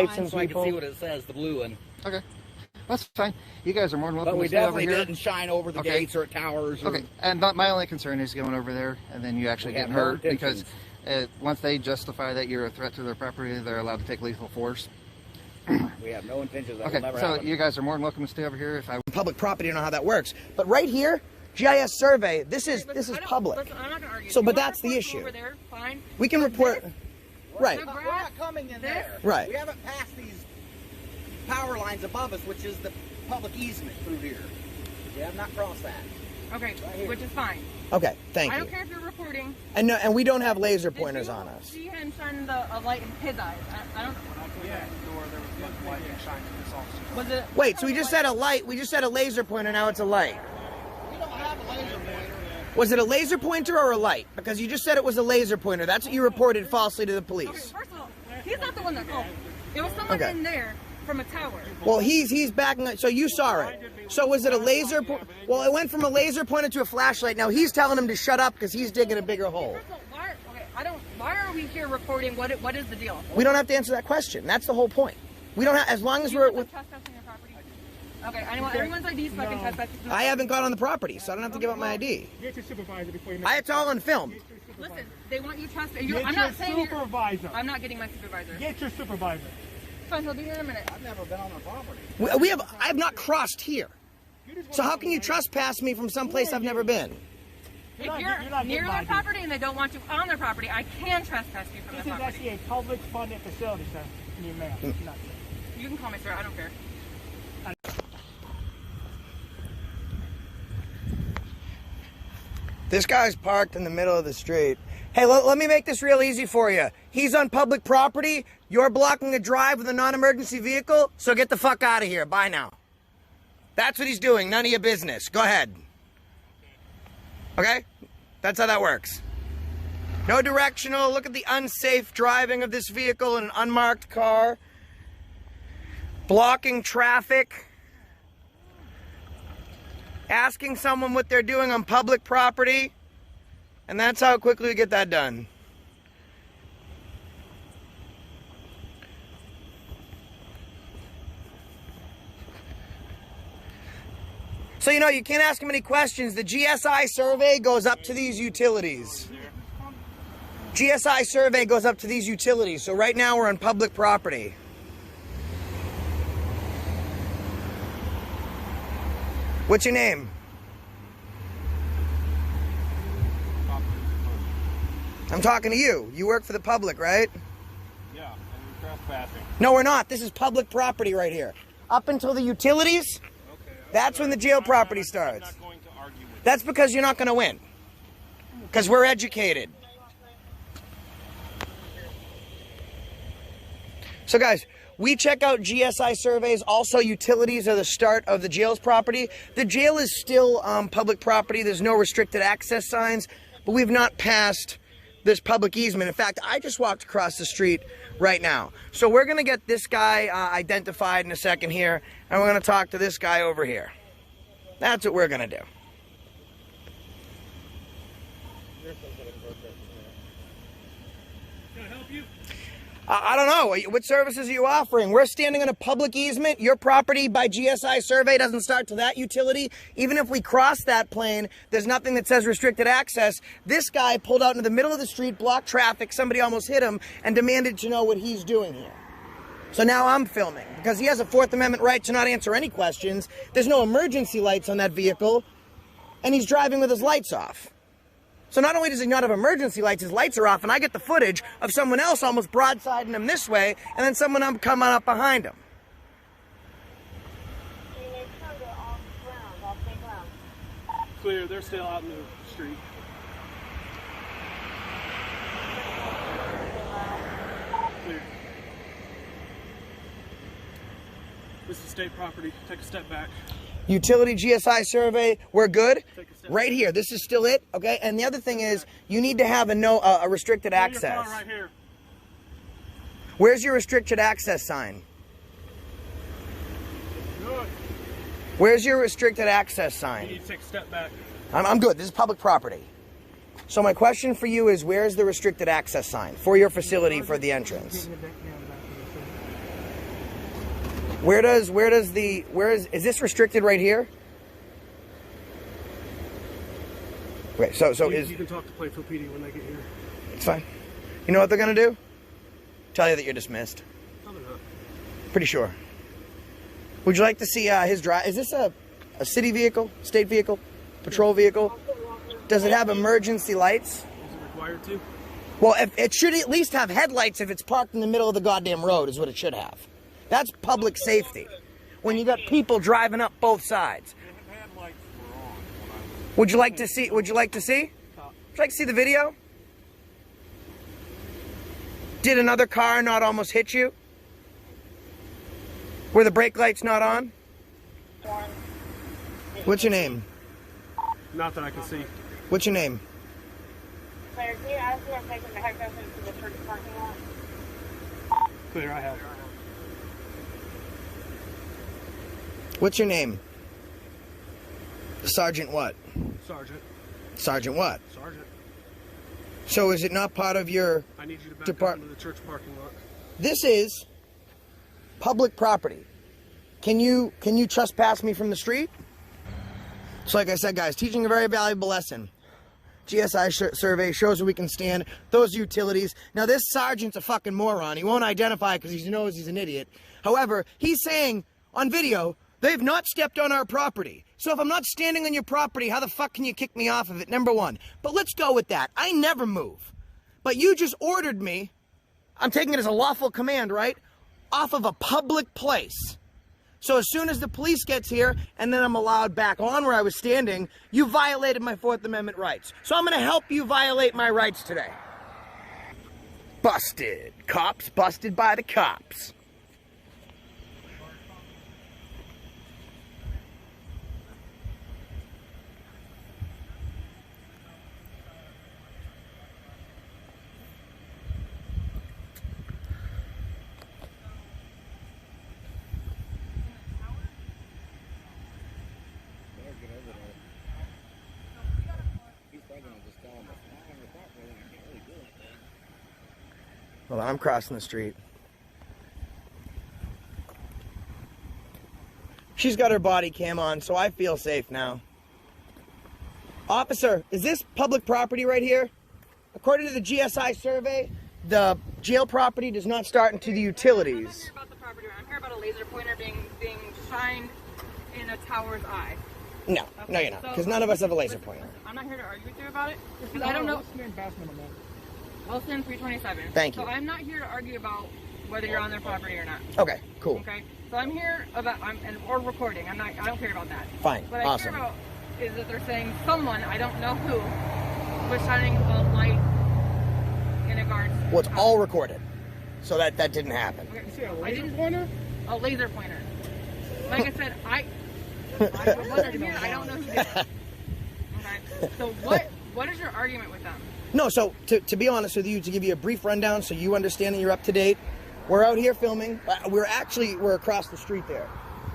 lights and so I people. can see what it says, the blue one. Okay. That's fine. You guys are more than welcome But we to stay over definitely here. didn't shine over the gates or at towers. Or... Okay. And my only concern is going over there and then you actually getting hurt because once they justify that you're a threat to their property, they're allowed to take lethal force. We have no intentions that okay, will never so happen. you guys are more than welcome to stay over here. If I public property, you know how that works. But right here, GIS survey. This is public. Listen, I'm not gonna argue. So, but that's the issue. Over there, fine. We can report. Right. We're not coming in there. Right. We haven't passed these power lines above us, which is the public easement through here. We have not crossed that. Okay, which is fine. Okay, thank you. I don't care if you're reporting. And no, and we don't have laser pointers on us. See him shine a light in his eyes. I don't know. Yeah, there was one light that shined in this officer. Was it? Wait, so we just said a light. We just said a laser pointer. Now it's a light. We don't have a laser pointer. Was it a laser pointer or a light? Because you just said it was a laser pointer. That's what you reported falsely to the police. Okay, first of all, he's not the one that called. It was someone in there from a tower. Well, he's backing up. So you saw it. So was it a laser? Well, it went from a laser pointer to a flashlight. Now he's telling him to shut up because he's digging a bigger hole. First of all, why are we here reporting? What is the deal? We don't have to answer that question. That's the whole point. We don't have, as long as we're. Trespassing your property. Okay, I want everyone's ID so I can trespass. I haven't got on the property, so I don't have to give up my ID. Get your supervisor before you make It's all on film. Listen, they want you trespassing. Get I'm not your saying supervisor. I'm not getting my supervisor. Get your supervisor. Fine, he'll be here in a minute. I've never been on the property. I have not crossed here. So how can you trespass me from someplace I've never been? If you're near their property and they don't want you on their property, I can trespass you from their property. This is actually a public-funded facility, sir. You may. You can call me sir. I don't care. This guy's parked in the middle of the street. Hey, let me make this real easy for you. He's on public property. You're blocking a drive with a non-emergency vehicle, so get the fuck out of here. Bye now. That's what he's doing. None of your business. Go ahead. Okay? That's how that works. No directional. Look at the unsafe driving of this vehicle in an unmarked car. Blocking traffic. Asking someone what they're doing on public property. And that's how quickly we get that done. So, you can't ask him any questions. The GSI survey goes up to these utilities. GSI survey goes up to these utilities. So right now we're on public property. What's your name? I'm talking to you. You work for the public, right? Yeah, and you're trespassing. No, we're not. This is public property right here. Up until the utilities, that's when the jail property starts. I'm not going to argue with you. That's because you're not going to win. Because we're educated. So guys, we check out GSI surveys. Also, utilities are the start of the jail's property. The jail is still public property. There's no restricted access signs, but we've not passed this public easement. In fact, I just walked across the street right now. So we're going to get this guy identified in a second here, and we're going to talk to this guy over here. That's what we're going to do. Can I help you? I don't know. What services are you offering? We're standing on a public easement. Your property by GSI survey doesn't start to that utility. Even if we cross that plane, there's nothing that says restricted access. This guy pulled out into the middle of the street, blocked traffic, somebody almost hit him, and demanded to know what he's doing here. So now I'm filming, because he has a Fourth Amendment right to not answer any questions. There's no emergency lights on that vehicle, and he's driving with his lights off. So not only does he not have emergency lights, his lights are off, and I get the footage of someone else almost broadsiding him this way, and then someone coming up behind him. Clear, they're still out in the street. Clear. This is state property. Take a step back. Utility GSI survey, we're good. Right here, this is still it, okay? And the other thing is, you need to have a restricted access. Right here. Where's your restricted access sign? Good. Where's your restricted access You sign? need to take a step back. I'm good. This is public property. So my question for you is, where's the restricted access sign for your facility for the entrance? Is this restricted right here? Wait, you can talk to Plainfield PD when they get here. It's fine. You know what they're gonna do? Tell you that you're dismissed. No, they're not. Pretty sure. Would you like to see his drive? Is this a city vehicle, state vehicle, patrol vehicle? Does it have emergency lights? Is it required to? Well, it should at least have headlights if it's parked in the middle of the goddamn road, is what it should have. That's public safety. When you got people driving up both sides. Would you like to see? Would you like to see? Would you like to see the video? Did another car not almost hit you? Were the brake lights not on? What's your name? Not that I can see. What's your name? Claire, can you ask me if I can head back into the church parking lot? Clear, I have. What's your name? Sergeant what? Sergeant. Sergeant what? Sergeant. So is it not part of your... I need you to back up into the church parking lot. This is public property. Can you trespass me from the street? So like I said, guys, teaching a very valuable lesson. GSI survey shows where we can stand. Those utilities. Now this sergeant's a fucking moron. He won't identify because he knows he's an idiot. However, he's saying on video, they've not stepped on our property. So if I'm not standing on your property, how the fuck can you kick me off of it? Number one. But let's go with that. I never move. But you just ordered me, I'm taking it as a lawful command, right? Off of a public place. So as soon as the police gets here, and then I'm allowed back on where I was standing, you violated my Fourth Amendment rights. So I'm gonna help you violate my rights today. Busted. Cops busted by the cops. Well, I'm crossing the street. She's got her body cam on, so I feel safe now. Officer, is this public property right here? According to the GSI survey, the jail property does not start into the utilities. I'm not here about the property. I'm here about a laser pointer being shined in a tower's eye. No, no you're not, because none of us have a laser pointer. I'm not here to argue with you about it, because I don't know. Wilson 327. Thank you. So I'm not here to argue about whether you're on their property or not. Okay, cool. Okay. So I'm here about or recording. I don't care about that. Fine. What I awesome. care about is that they're saying someone, I don't know who, was shining a light in a guard's Well, it's all recorded, so that didn't happen. Okay. You see a laser pointer? A laser pointer. Like I said, I wasn't here. I don't know who did it. Okay. So what is your argument with them? No, so to be honest with you, to give you a brief rundown so you understand that you're up to date, we're out here filming. We're across the street there.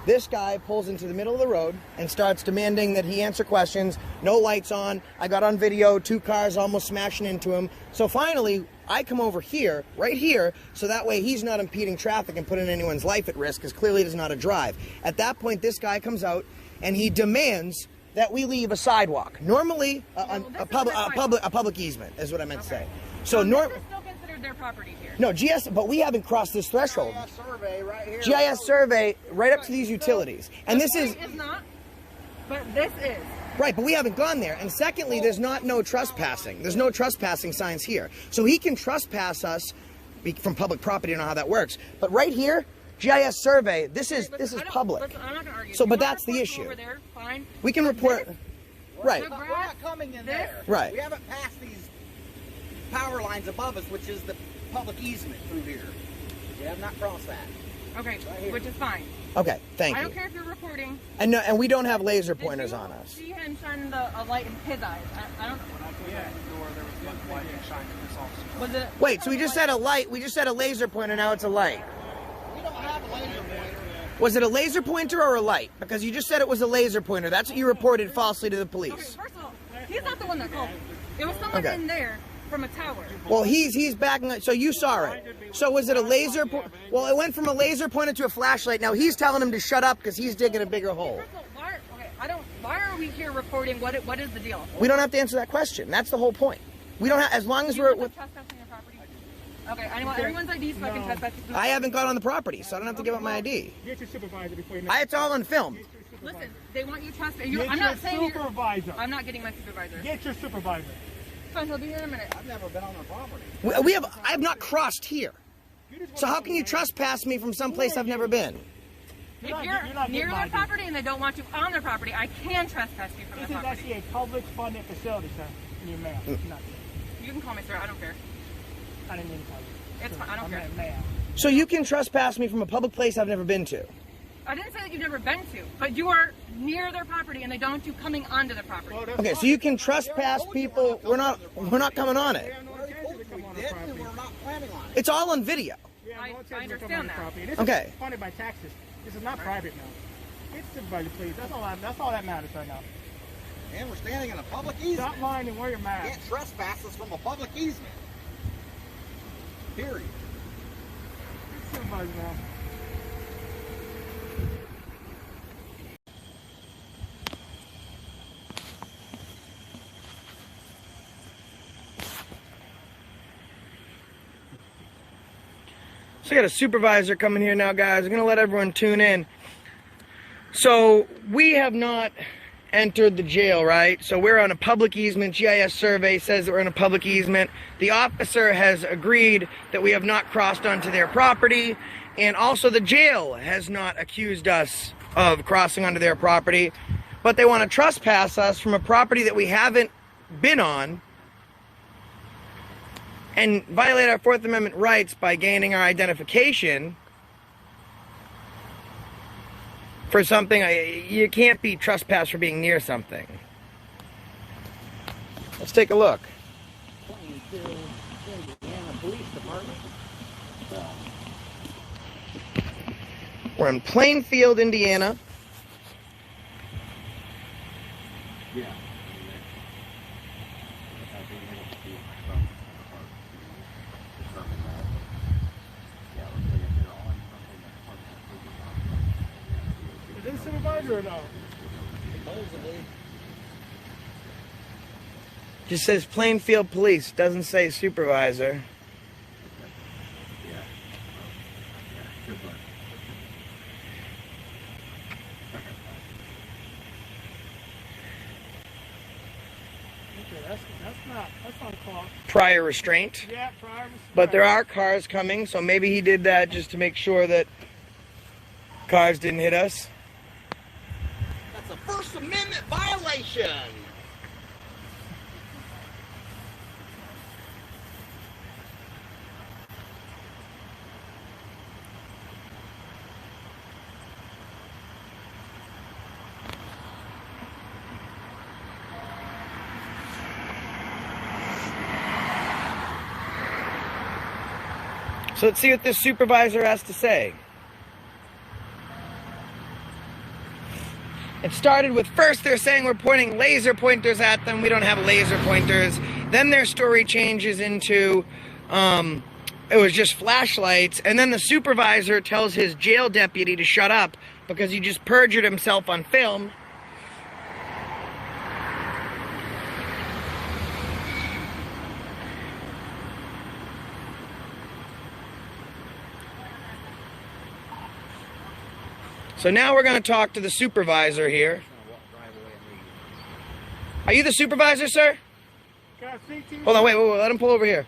This guy pulls into the middle of the road and starts demanding that he answer questions. No lights on. I got on video, 2 cars almost smashing into him. So finally, I come over here, right here, so that way he's not impeding traffic and putting anyone's life at risk, because clearly it is not a drive. At that point, this guy comes out and he demands that we leave a sidewalk. Normally, a public easement is what I meant to say. So this is still considered their property here. No, but we haven't crossed this threshold. GIS survey right here. GIS survey right up to these utilities, and this is not, but this is. right. But we haven't gone there. And secondly, there's no trespassing. There's no trespassing signs here, so he can trespass us from public property. I don't know how that works, but right here. GIS survey. This is public. Listen, I'm not gonna argue. So, If but you that's want the to issue. over there, fine. We can report. Right. We're not coming in there. Right. We haven't passed these power lines above us, which is the public easement through here. We have not crossed that. Okay, here. which is fine. Okay. Thank I you. don't care if you're recording. And we don't have laser Did pointers you on us. see him shine a light in his eyes? I don't know. Was it? Wait. So we just had a light. We just had a laser pointer. Now it's a light. We don't have a laser pointer. Was it a laser pointer or a light? Because you just said it was a laser pointer. That's what you reported falsely to the Okay, police. first of all, he's not the one that called. It was someone Okay. in there from a tower. Well, he's backing up. So you saw it. So was it a laser? Well, it went from a laser pointed to a flashlight. Now he's telling him to shut up because he's digging a bigger hole. Why are we here reporting? What is the deal? We don't have to answer that question. That's the whole point. We don't have, as long as we're. Trespassing your property. Okay, I want everyone's IDs so I can trespass. I haven't got on the property, so I don't have to give up my ID. Get your supervisor before you. It's all on film. Listen, they want you trespassing. Get I'm not saying supervisor. I'm not getting my supervisor. Get your supervisor. Fine, he'll be here in a minute. I've never been on their property. I have not crossed here. So how can you trespass me from someplace I've never been? If you're near their property and they don't want you on their property, I can trespass you from their This is property. actually a public funded facility, sir. In your mail. You can call me sir, I don't care. I didn't mean to call you. It's fine, I don't care. Ma'am. So you can trespass me from a public place I've never been to. I didn't say that you've never been to, but you are near their property and they don't want you coming onto their property. Okay, so you can trespass people. We're not coming on it. We're not planning on it. It's all on video. I understand that. This Okay. is funded by taxes. This is not private now. Get supervisor, please. That's all that matters right now. And we're standing in a public easement. Stop lying and wear your You mask. can't trespass us from a public easement. Period. Get supervisor now. So I got a supervisor coming here now, guys. I'm going to let everyone tune in. So we have not entered the jail, right? So we're on a public easement. GIS survey says that we're on a public easement. The officer has agreed that we have not crossed onto their property. And also the jail has not accused us of crossing onto their property. But they want to trespass us from a property that we haven't been on and violate our Fourth Amendment rights by gaining our identification for something. You can't be trespassed for being near something. Let's take a look. We're in Plainfield, Indiana. Is this supervisor or no? Just says Plainfield Police, doesn't say supervisor. That's not caught. Prior restraint. Yeah, prior. But there are cars coming, so maybe he did that just to make sure that cars didn't hit us. That's a First Amendment violation. So let's see what this supervisor has to say. It started with, first they're saying we're pointing laser pointers at them. We don't have laser pointers. Then their story changes into it was just flashlights. And then the supervisor tells his jail deputy to shut up because he just perjured himself on film. So now we're going to talk to the supervisor here. Are you the supervisor, sir? Can I speak to you? Hold on, wait, let him pull over here.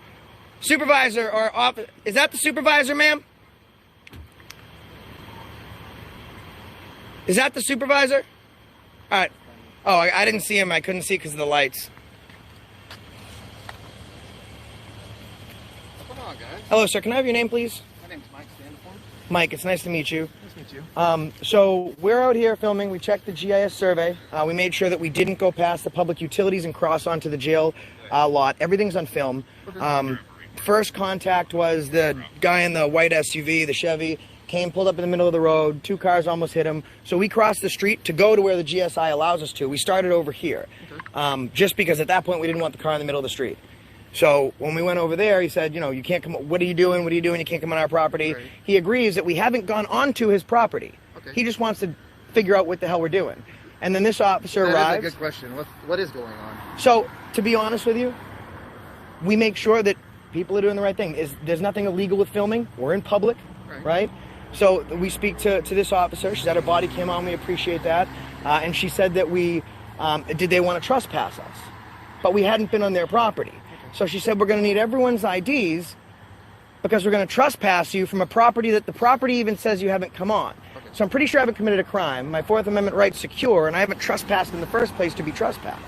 Supervisor or officer, is that the supervisor, ma'am? Is that the supervisor? All right. Oh, I didn't see him. I couldn't see because of the lights. Come on, guys. Hello, sir. Can I have your name, please? My name's Mike Standiford. Mike, it's nice to meet you. Nice to meet you. So we're out here filming. We checked the GIS survey. We made sure that we didn't go past the public utilities and cross onto the jail lot. Everything's on film. First contact was the guy in the white SUV, the Chevy, came, pulled up in the middle of the road. Two cars almost hit him. So we crossed the street to go to where the GSI allows us to. We started over here, just because at that point we didn't want the car in the middle of the street. So when we went over there, he said, you know, you can't come. What are you doing? What are you doing? You can't come on our property. Right. He agrees that we haven't gone onto his property. Okay. He just wants to figure out what the hell we're doing. And then this officer arrives. That is a good question. What is going on? So, to be honest with you, we make sure that people are doing the right thing. There's nothing illegal with filming. We're in public, right? So we speak to this officer. She's had her body cam on. We appreciate that. And she said that did they want to trespass us? But we hadn't been on their property. So she said, we're going to need everyone's IDs because we're going to trespass you from a property that the property even says you haven't come on. So I'm pretty sure I haven't committed a crime. My Fourth Amendment right's secure, and I haven't trespassed in the first place to be trespassed.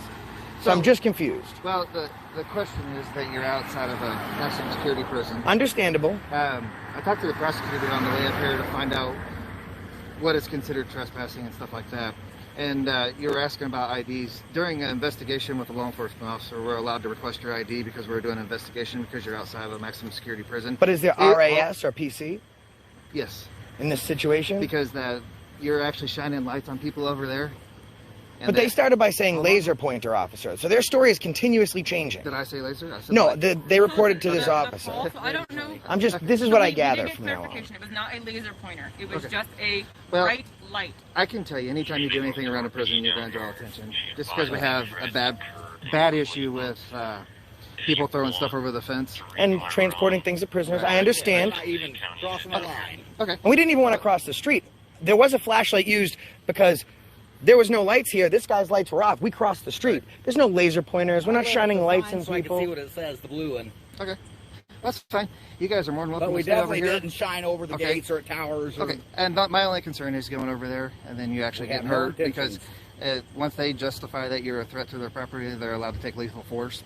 So I'm just confused. Well, the question is that you're outside of a maximum security prison. Understandable. I talked to the prosecutor on the way up here to find out what is considered trespassing and stuff like that. And you were asking about IDs. During an investigation with a law enforcement officer, we're allowed to request your ID because we're doing an investigation because you're outside of a maximum security prison. But is there RAS or PC? Yes. In this situation? Because you're actually shining lights on people over there. But they started by saying laser pointer officer. So their story is continuously changing. Did I say laser? I said no, light. they reported to this officer. I don't know. This is what I gather from now on. It was not a laser pointer. It was just a bright light. I can tell you, anytime you do anything around a prison, you're going to draw attention. Just because we have a bad issue with people throwing stuff over the fence. And transporting things to prisoners. I understand. Not even crossing the line. Okay. And we didn't even want to cross the street. There was a flashlight used because there was no lights here. This guy's lights were off. We crossed the street. There's no laser pointers. We're not shining lights in so I people. can see what it says, the blue one. Okay. That's fine. You guys are more than welcome But we to stay over definitely here. didn't shine over the gates or towers. Or... Okay. And my only concern is going over there and then you actually getting hurt because once they justify that you're a threat to their property, they're allowed to take lethal force.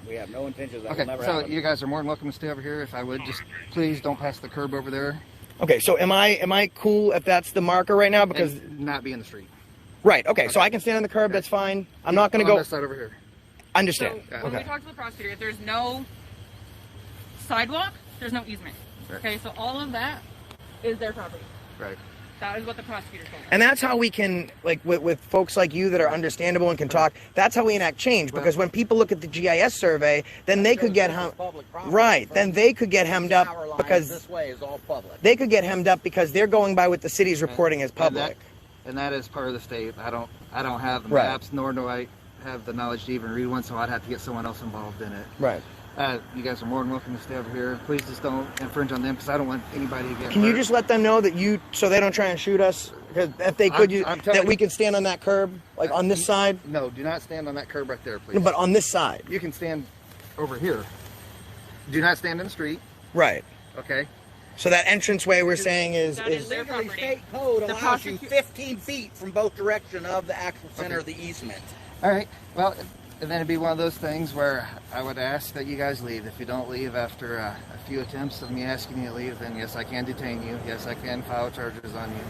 We have no intentions that Okay, will never so happen. you guys are more than welcome to stay over here. If I would, just please don't pass the curb over there. Okay, so am I cool if that's the marker right now? Because and not be in the street. Right. Okay, so I can stand on the curb. That's fine. I'm not going to go. On this side over here. Understand. So when we talked to the prosecutor, if there's no sidewalk, there's no easement. Right. Okay, so all of that is their property. Right. That is what the prosecutor told us. And that's how we can, like, with folks like you that are understandable and can talk, that's how we enact change. Because when people look at the GIS survey, then they could get then they could get hemmed up because this way is all public. They could get hemmed up because they're going by what the city's reporting as public. And that is part of the state. I don't have the Right. maps, nor do I have the knowledge to even read one, so I'd have to get someone else involved in it. Right. You guys are more than welcome to stay over here. Please just don't infringe on them because I don't want anybody to get Can you hurt. just let them know that so they don't try and shoot us? Because if they could, that we can stand on that curb, like on this side? No, do not stand on that curb right there, please. No, but on this side. You can stand over here. Do not stand in the street. Right. Okay. So that entranceway we're saying is their property. State code The allows you 15 feet from both direction of the actual center of the easement. All right. Well, and then it'd be one of those things where I would ask that you guys leave. If you don't leave after a few attempts of me asking you to leave, then yes, I can detain you. Yes, I can file charges on you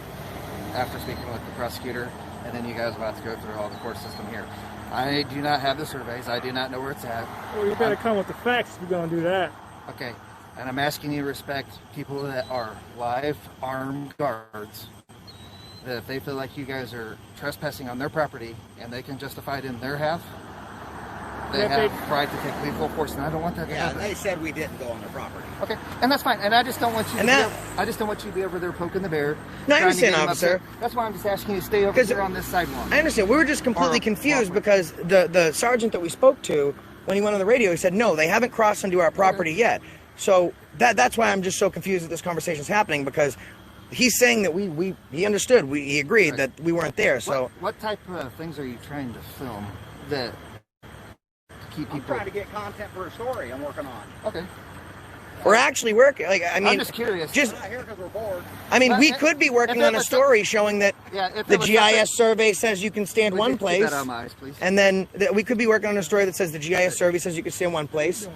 after speaking with the prosecutor. And then you guys will have to go through all the court system here. I do not have the surveys. I do not know where it's at. Well, you better come with the facts if you're going to do that. Okay. And I'm asking you to respect people that are live armed guards. That if they feel like you guys are trespassing on their property and they can justify it in their half, they have right to take lethal force, and I don't want that to happen. Yeah, they said we didn't go on their property. Okay, and that's fine. And I just don't want you. I just don't want you to be over there poking the bear. No, I understand, officer. That's why I'm just asking you to stay over here on this sidewalk. I understand. We were just completely confused because the sergeant that we spoke to, when he went on the radio, he said, no, they haven't crossed into our property yet. So that's why I'm just so confused that this conversation's happening, because he's saying that he understood, he agreed that we weren't there. So what type of things are you trying to film that keep people? I'm trying to get content for a story I'm working on. Okay. We're actually working. Like, I mean, I'm just curious. We're not here because we're bored. I mean, we could be working on a story showing that the GIS survey says you can stand one place, keep that out of my eyes, please. and then we could be working on a story that says the GIS survey says you can stand one place,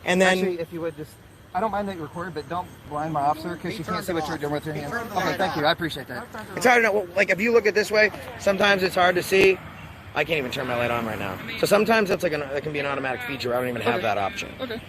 and then actually, if you would just. I don't mind that you record, but don't blind my officer because you can't see what you're doing with your hands. Okay, thank you. I appreciate that. it's hard to know. Like, if you look at this way, sometimes it's hard to see. I can't even turn my light on right now. So sometimes that's like that can be an automatic feature. I don't even have that option. Okay.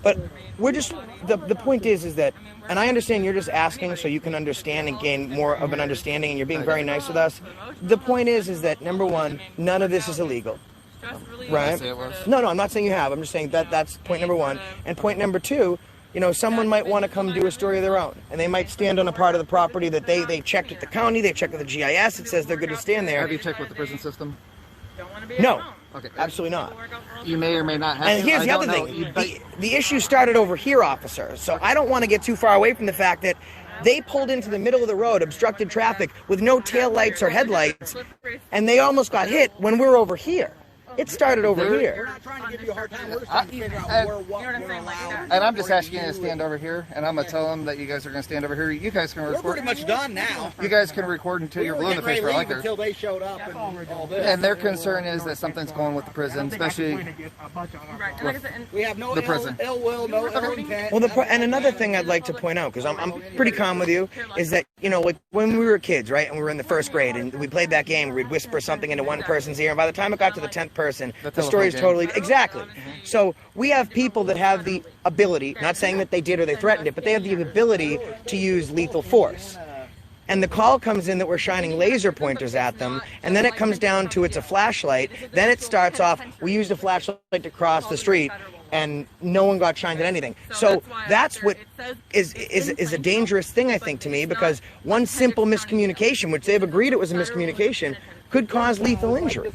But we're just the point is that, and I understand you're just asking so you can understand and gain more of an understanding, and you're being very nice with us. The point is that number one, none of this is illegal. just really Right. Say it was. No, I'm not saying you have. I'm just saying that's point number one. And point number two, you know, someone might want to come do a story of their own, and they might stand on a part of the property that they checked at the county, they checked with the GIS, it says they're good to stand there. Have you checked with the prison system? don't want to be No. at home. Okay. Absolutely not. You may or may not have. And to. here's I the other don't thing. know. The issue started over here, officer. So I don't want to get too far away from the fact that they pulled into the middle of the road, obstructed traffic with no tail lights or headlights, and they almost got hit when we're over here. It started over We're here. not trying to give you a hard time. We're just trying to figure out what we're allowed. And I'm just asking you to stand over here, and I'm gonna tell them that you guys are gonna stand over here. You guys can We're record. pretty much done now. You guys can record until you're blue in the face for leave liquor. until they showed up and all this. And their concern is that something's going with the prison, especially. Right. And like I said, and We have no The prison. ill will, no ill intent. Well, and another thing I'd like to point out, because I'm pretty calm with you, is that, you know, like when we were kids, right, and we were in the first grade, and we played that game where we'd whisper something into one person's ear, and by the time it got to the 10th person, the story is totally, exactly. So we have people that have the ability, not saying that they did or they threatened it, but they have the ability to use lethal force. And the call comes in that we're shining laser pointers at them, and then it comes down to it's a flashlight. Then it starts off, we used a flashlight to cross the street, and no one got shined at anything. So that's what is a dangerous thing, I think, to me, because one simple miscommunication, which they've agreed it was a miscommunication, could cause lethal injury.